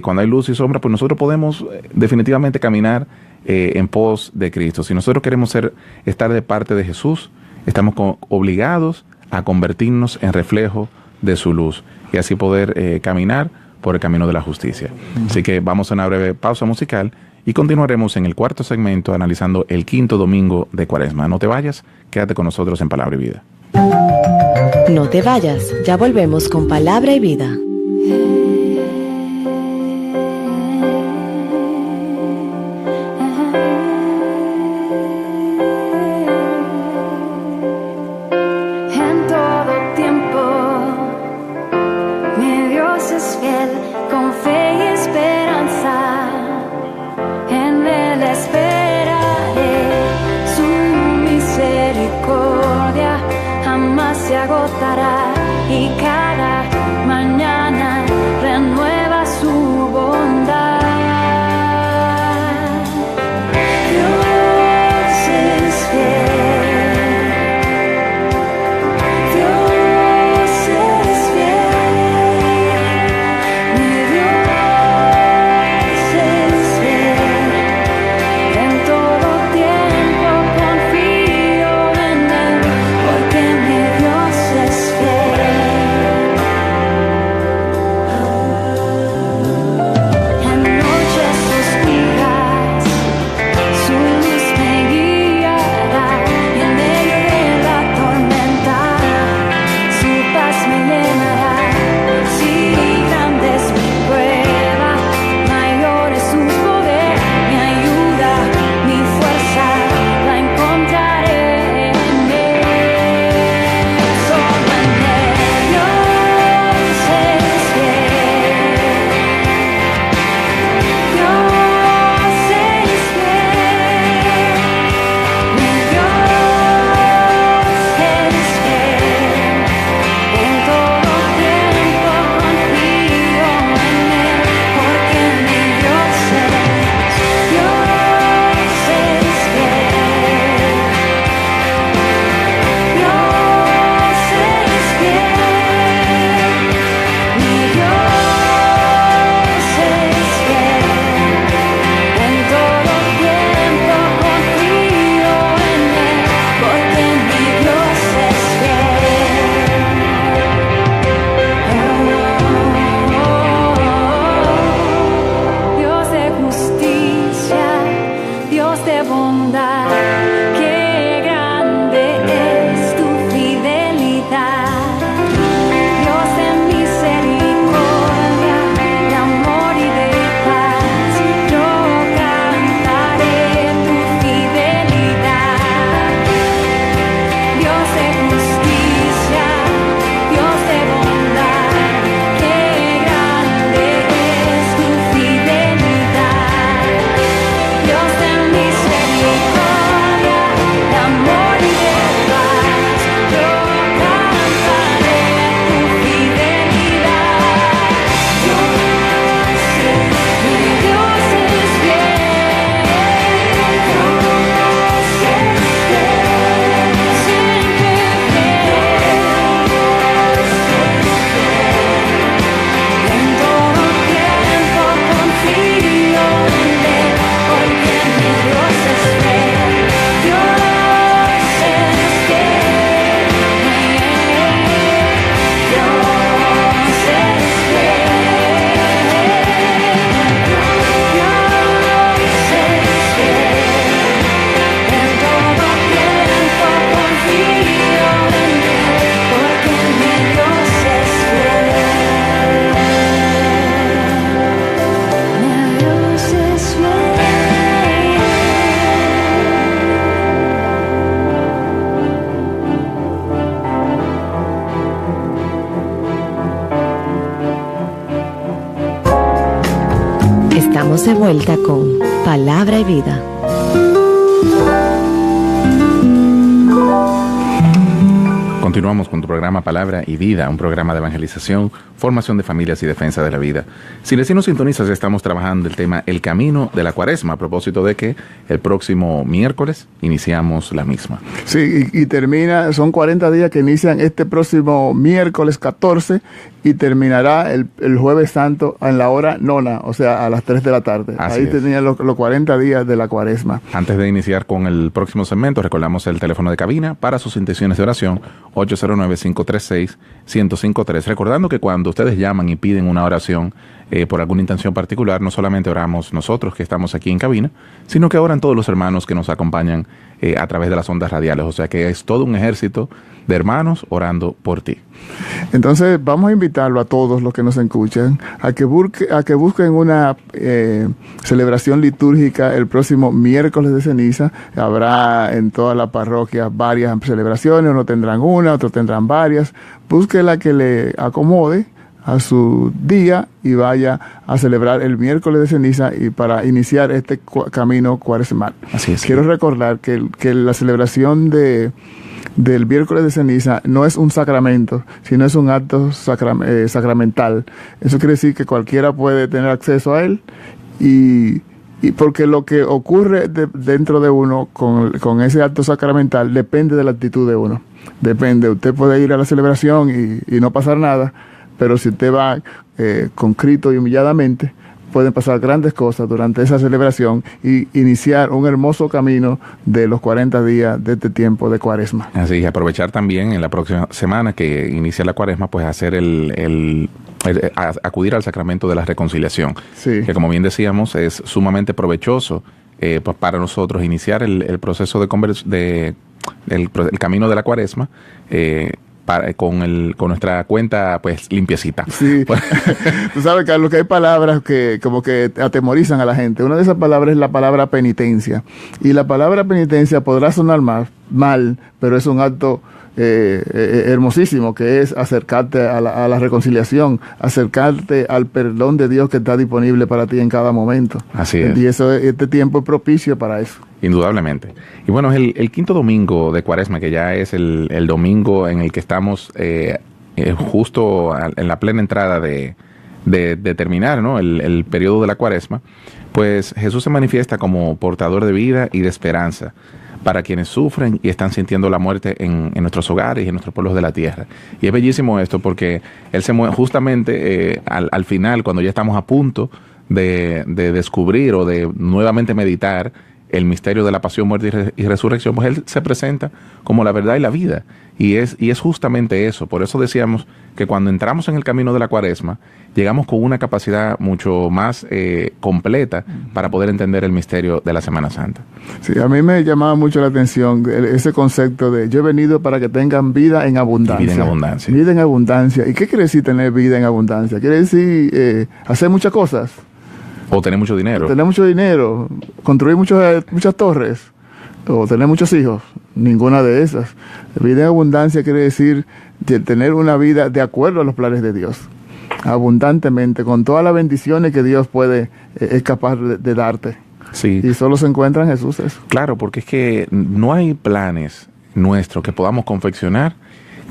Speaker 4: cuando hay luz y sombra, pues nosotros podemos definitivamente caminar en pos de Cristo. Si nosotros queremos estar de parte de Jesús, estamos obligados a convertirnos en reflejo de su luz y así poder caminar por el camino de la justicia. Así que vamos a una breve pausa musical y continuaremos en el cuarto segmento analizando el quinto domingo de Cuaresma. No te vayas, quédate con nosotros en Palabra y Vida.
Speaker 3: No te vayas, ya volvemos con Palabra y Vida.
Speaker 1: Y cada mañana renueva su bondad. Dios es fiel. Dios es fiel. Mi Dios es fiel. En todo tiempo confío en Él, porque mi Dios es fiel. En noches oscuras su luz me guiará, y en medio de la tormenta su paz me llenará. Si grande es mi prueba, mayor es su poder, mi ayuda, mi fuerza la encontraré en Él. Solo en Él Dios es fiel. Dios es fiel. Mi Dios es fiel. En todo tiempo confío en Él, porque mi Dios es fiel. Dios es fiel. Mi Dios es fiel. En todo tiempo confío en Él, porque mi Dios es fiel. Dios de justicia, Dios de bondad, qué grande es tu fidelidad. Dios de misericordia, de amor y de paz, yo cantaré tu fidelidad. Dios de justicia, Dios de bondad, qué grande es tu fidelidad. Dios de misericordia, de amor y de paz, yo cantaré tu fidelidad. Mi Dios es fiel. Dios es fiel, siempre fiel. En todo tiempo confío en Él, porque mi Dios es fiel. Dios es fiel. Dios es fiel. En todo tiempo confío en Él, porque mi Dios es fiel. Mi Dios es
Speaker 3: Estamos de vuelta con Palabra y Vida.
Speaker 4: Continuamos con tu programa Palabra y Vida, un programa de evangelización, formación de familias y defensa de la vida. Si recién nos sintonizas, estamos trabajando el tema El Camino de la Cuaresma, a propósito de que el próximo miércoles iniciamos la misma.
Speaker 2: Sí, y termina, son 40 días que inician este próximo miércoles 14 y terminará el jueves santo en la hora nona, o sea, a las 3 de la tarde.
Speaker 4: Así
Speaker 2: Ahí
Speaker 4: es.
Speaker 2: tenían los 40 días de la Cuaresma.
Speaker 4: Antes de iniciar con el próximo segmento, recordamos el teléfono de cabina para sus intenciones de oración, 809-536-1053. Recordando que cuando ustedes llaman y piden una oración por alguna intención particular, no solamente oramos nosotros que estamos aquí en cabina, sino que oran todos los hermanos que nos acompañan a través de las ondas radiales. O sea que es todo un ejército de hermanos orando por ti.
Speaker 2: Entonces vamos a invitarlo a todos los que nos escuchan a que busquen una celebración litúrgica el próximo miércoles de ceniza. Habrá en todas las parroquias varias celebraciones, unos tendrán una, otros tendrán varias. Busque la que le acomode a su día y vaya a celebrar el miércoles de ceniza y para iniciar este camino cuaresmal.
Speaker 4: Así es.
Speaker 2: Quiero recordar que la celebración del miércoles de ceniza no es un sacramento, sino es un acto sacramental. Eso quiere decir que cualquiera puede tener acceso a él y porque lo que ocurre dentro de uno con ese acto sacramental depende de la actitud de uno. Depende, usted puede ir a la celebración y no pasar nada, pero si usted va contrito y humilladamente, pueden pasar grandes cosas durante esa celebración y iniciar un hermoso camino de los 40 días de este tiempo de Cuaresma.
Speaker 4: Así, aprovechar también en la próxima semana que inicia la Cuaresma, pues hacer acudir al sacramento de la reconciliación,
Speaker 2: Sí.
Speaker 4: que como bien decíamos es sumamente provechoso pues para nosotros iniciar el proceso el camino de la Cuaresma con nuestra cuenta pues limpiecita.
Speaker 2: Sí, tú sabes, Carlos, que hay palabras que como que atemorizan a la gente. Una de esas palabras es la palabra penitencia. Y la palabra penitencia podrá sonar mal, pero es un acto hermosísimo, que es acercarte a la reconciliación, acercarte al perdón de Dios que está disponible para ti en cada momento.
Speaker 4: Así es.
Speaker 2: Y este tiempo es propicio para eso.
Speaker 4: Indudablemente. Y bueno, es el quinto domingo de Cuaresma, que ya es el domingo en el que estamos justo en la plena entrada de terminar, ¿no? el periodo de la Cuaresma. Pues Jesús se manifiesta como portador de vida y de esperanza para quienes sufren y están sintiendo la muerte en nuestros hogares y en nuestros pueblos de la tierra. Y es bellísimo esto porque Él se mueve justamente al final, cuando ya estamos a punto de descubrir o de nuevamente meditar el misterio de la pasión, muerte y resurrección, pues Él se presenta como la verdad y la vida. Y es justamente eso. Por eso decíamos que cuando entramos en el camino de la Cuaresma, llegamos con una capacidad mucho más completa para poder entender el misterio de la Semana Santa.
Speaker 2: Sí, a mí me llamaba mucho la atención ese concepto de yo he venido para que tengan vida en abundancia.
Speaker 4: Vida en abundancia.
Speaker 2: Vida en abundancia. ¿Y qué quiere decir tener vida en abundancia? Quiere decir hacer muchas cosas.
Speaker 4: O tener mucho dinero.
Speaker 2: Tener mucho dinero, construir muchas torres, o tener muchos hijos. Ninguna de esas. Vida en abundancia quiere decir tener una vida de acuerdo a los planes de Dios. Abundantemente, con todas las bendiciones que Dios es capaz de darte.
Speaker 4: Sí.
Speaker 2: Y solo se encuentra en Jesús eso.
Speaker 4: Claro, porque es que no hay planes nuestros que podamos confeccionar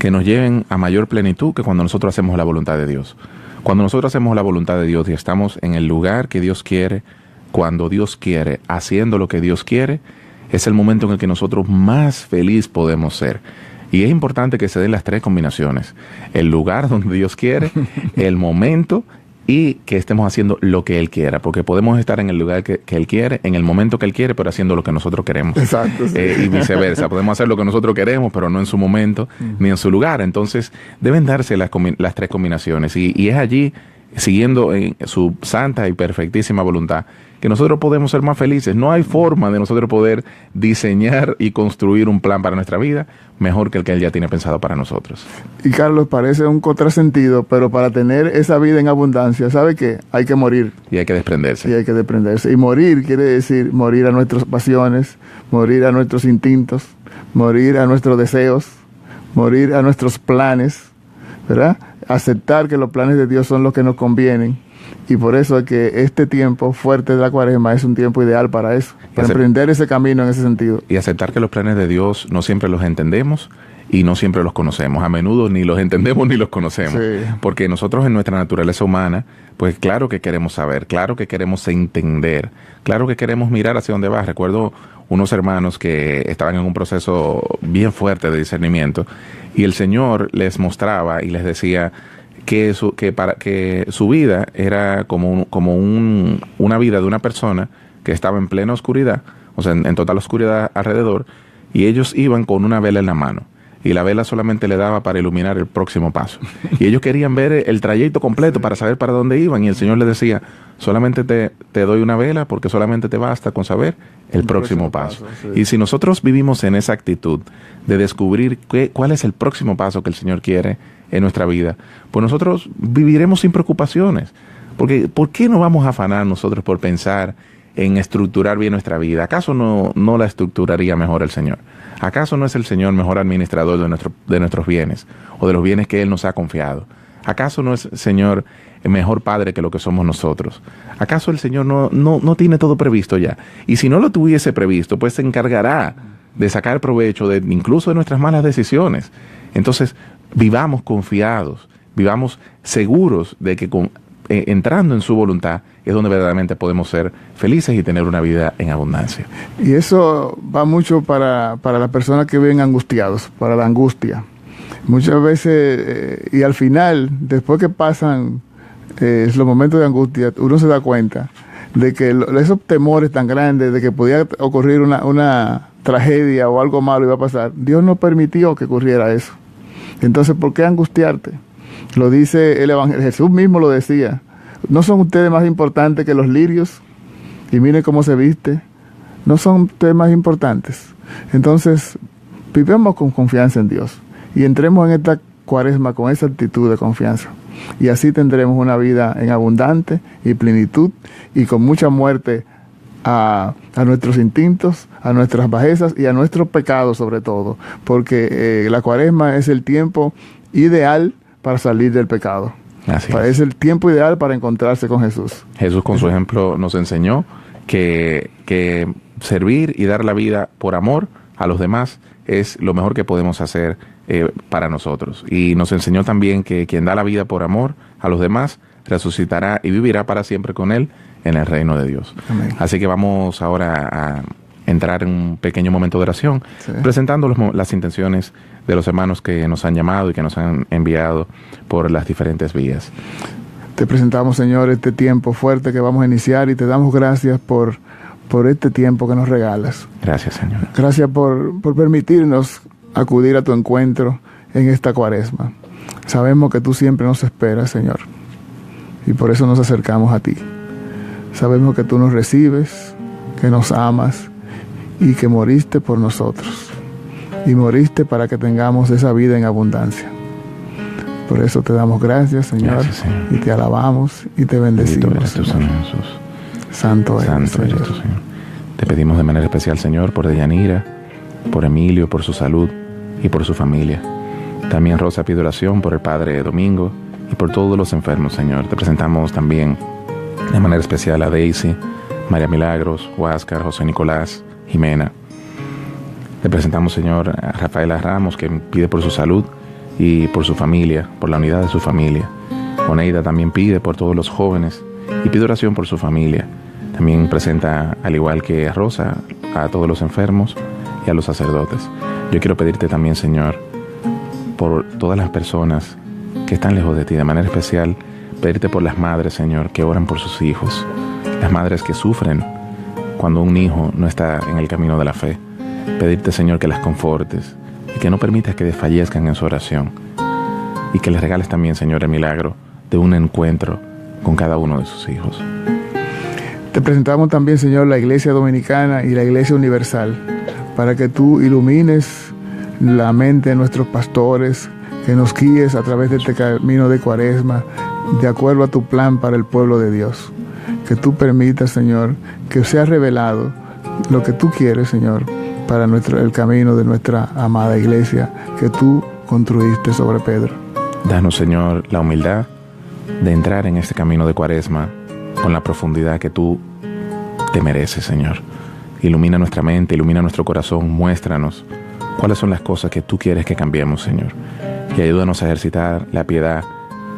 Speaker 4: que nos lleven a mayor plenitud que cuando nosotros hacemos la voluntad de Dios. Cuando nosotros hacemos la voluntad de Dios y estamos en el lugar que Dios quiere, cuando Dios quiere, haciendo lo que Dios quiere, es el momento en el que nosotros más feliz podemos ser. Y es importante que se den las tres combinaciones: el lugar donde Dios quiere, el momento y que estemos haciendo lo que Él quiera, porque podemos estar en el lugar que Él quiere, en el momento que Él quiere, pero haciendo lo que nosotros queremos.
Speaker 2: Exacto. Sí.
Speaker 4: Y viceversa, podemos hacer lo que nosotros queremos, pero no en su momento ni en su lugar. Entonces deben darse las tres combinaciones y es allí, siguiendo en su santa y perfectísima voluntad, que nosotros podemos ser más felices. No hay forma de nosotros poder diseñar y construir un plan para nuestra vida mejor que el que Él ya tiene pensado para nosotros.
Speaker 2: Y Carlos, parece un contrasentido, pero para tener esa vida en abundancia, ¿sabe qué? Hay que morir.
Speaker 4: Y hay que desprenderse.
Speaker 2: Y hay que desprenderse. Y morir quiere decir morir a nuestras pasiones, morir a nuestros instintos, morir a nuestros deseos, morir a nuestros planes, ¿verdad? Aceptar que los planes de Dios son los que nos convienen. Y por eso es que este tiempo fuerte de la Cuaresma es un tiempo ideal para eso, para emprender ese camino en ese sentido.
Speaker 4: Y aceptar que los planes de Dios no siempre los entendemos y no siempre los conocemos. A menudo ni los entendemos ni los conocemos.
Speaker 2: Sí.
Speaker 4: Porque nosotros en nuestra naturaleza humana, pues claro que queremos saber, claro que queremos entender, claro que queremos mirar hacia dónde va. Recuerdo unos hermanos que estaban en un proceso bien fuerte de discernimiento y el Señor les mostraba y les decía que su vida era como una vida de una persona que estaba en plena oscuridad, o sea, en total oscuridad alrededor, y ellos iban con una vela en la mano. Y la vela solamente le daba para iluminar el próximo paso. Y ellos querían ver el trayecto completo para saber para dónde iban. Y el Señor les decía, solamente te doy una vela porque solamente te basta con saber el próximo paso.
Speaker 2: Sí.
Speaker 4: Y si nosotros vivimos en esa actitud de descubrir cuál es el próximo paso que el Señor quiere en nuestra vida, pues nosotros viviremos sin preocupaciones. Porque ¿por qué no vamos a afanar nosotros por pensar en estructurar bien nuestra vida? ¿Acaso no la estructuraría mejor el Señor? ¿Acaso no es el Señor mejor administrador de nuestros bienes o de los bienes que Él nos ha confiado? ¿Acaso no es el Señor el mejor Padre que lo que somos nosotros? ¿Acaso el Señor no tiene todo previsto ya? Y si no lo tuviese previsto, pues se encargará de sacar provecho incluso de nuestras malas decisiones. Entonces, vivamos confiados, vivamos seguros de que entrando en su voluntad es donde verdaderamente podemos ser felices y tener una vida en abundancia.
Speaker 2: Y eso va mucho para las personas que viven angustiados, para la angustia. Muchas veces, y al final, después que pasan los momentos de angustia, uno se da cuenta de que esos temores tan grandes, de que podía ocurrir una tragedia o algo malo iba a pasar, Dios no permitió que ocurriera eso. Entonces, ¿por qué angustiarte? Lo dice el Evangelio, Jesús mismo lo decía. ¿No son ustedes más importantes que los lirios? Y miren cómo se viste. ¿No son ustedes más importantes? Entonces, vivamos con confianza en Dios y entremos en esta cuaresma con esa actitud de confianza. Y así tendremos una vida en abundante y plenitud y con mucha muerte a nuestros instintos, a nuestras bajezas y a nuestros pecados sobre todo. Porque la cuaresma es el tiempo ideal para salir del pecado. Es el tiempo ideal para encontrarse con Jesús.
Speaker 4: Jesús con su ejemplo nos enseñó que servir y dar la vida por amor a los demás es lo mejor que podemos hacer para nosotros. Y nos enseñó también que quien da la vida por amor a los demás resucitará y vivirá para siempre con Él en el reino de Dios.
Speaker 2: Amén.
Speaker 4: Así que vamos ahora a entrar en un pequeño momento de oración, presentando las intenciones de los hermanos que nos han llamado y que nos han enviado por las diferentes vías.
Speaker 2: Te presentamos, Señor, este tiempo fuerte que vamos a iniciar y te damos gracias por este tiempo que nos regalas.
Speaker 4: Gracias, Señor.
Speaker 2: Gracias por permitirnos acudir a tu encuentro en esta cuaresma. Sabemos que tú siempre nos esperas, Señor, y por eso nos acercamos a ti. Sabemos que tú nos recibes, que nos amas y que moriste por nosotros. Y moriste para que tengamos esa vida en abundancia. Por eso te damos gracias, Señor,
Speaker 4: gracias, Señor.
Speaker 2: Y te alabamos y te bendecimos.
Speaker 4: Bendito eres tú, Señor Jesús.
Speaker 2: Santo eres,
Speaker 4: Santo eres tú, Señor. Te pedimos de manera especial, Señor, por Deyanira, por Emilio, por su salud y por su familia. También Rosa pide oración por el Padre Domingo y por todos los enfermos, Señor. Te presentamos también de manera especial a Daisy, María Milagros, Huáscar, José Nicolás, Jimena. Te presentamos, Señor, a Rafaela Ramos, que pide por su salud y por su familia, por la unidad de su familia. Oneida también pide por todos los jóvenes y pide oración por su familia. También presenta, al igual que a Rosa, a todos los enfermos y a los sacerdotes. Yo quiero pedirte también, Señor, por todas las personas que están lejos de ti, de manera especial, pedirte por las madres, Señor, que oran por sus hijos, las madres que sufren cuando un hijo no está en el camino de la fe. Pedirte, Señor, que las confortes y que no permitas que desfallezcan en su oración y que les regales también, Señor, el milagro de un encuentro con cada uno de sus hijos.
Speaker 2: Te presentamos también, Señor, la Iglesia Dominicana y la Iglesia Universal, para que tú ilumines la mente de nuestros pastores, que nos guíes a través de este camino de cuaresma, de acuerdo a tu plan para el pueblo de Dios. Que tú permitas, Señor, que sea revelado lo que tú quieres, Señor, para el camino de nuestra amada iglesia que tú construiste sobre Pedro.
Speaker 4: Danos, Señor, la humildad de entrar en este camino de cuaresma con la profundidad que tú te mereces, Señor. Ilumina nuestra mente, ilumina nuestro corazón, muéstranos cuáles son las cosas que tú quieres que cambiemos, Señor. Y ayúdanos a ejercitar la piedad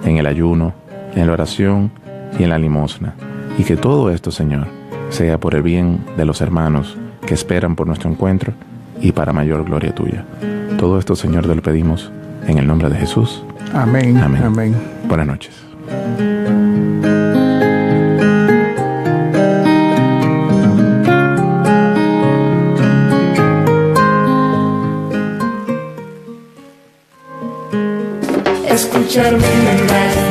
Speaker 4: en el ayuno, en la oración y en la limosna. Y que todo esto, Señor, sea por el bien de los hermanos que esperan por nuestro encuentro y para mayor gloria tuya. Todo esto, Señor, te lo pedimos en el nombre de Jesús.
Speaker 2: Amén.
Speaker 4: Amén.
Speaker 2: Amén.
Speaker 4: Buenas noches.
Speaker 1: Escuchar mi mensaje.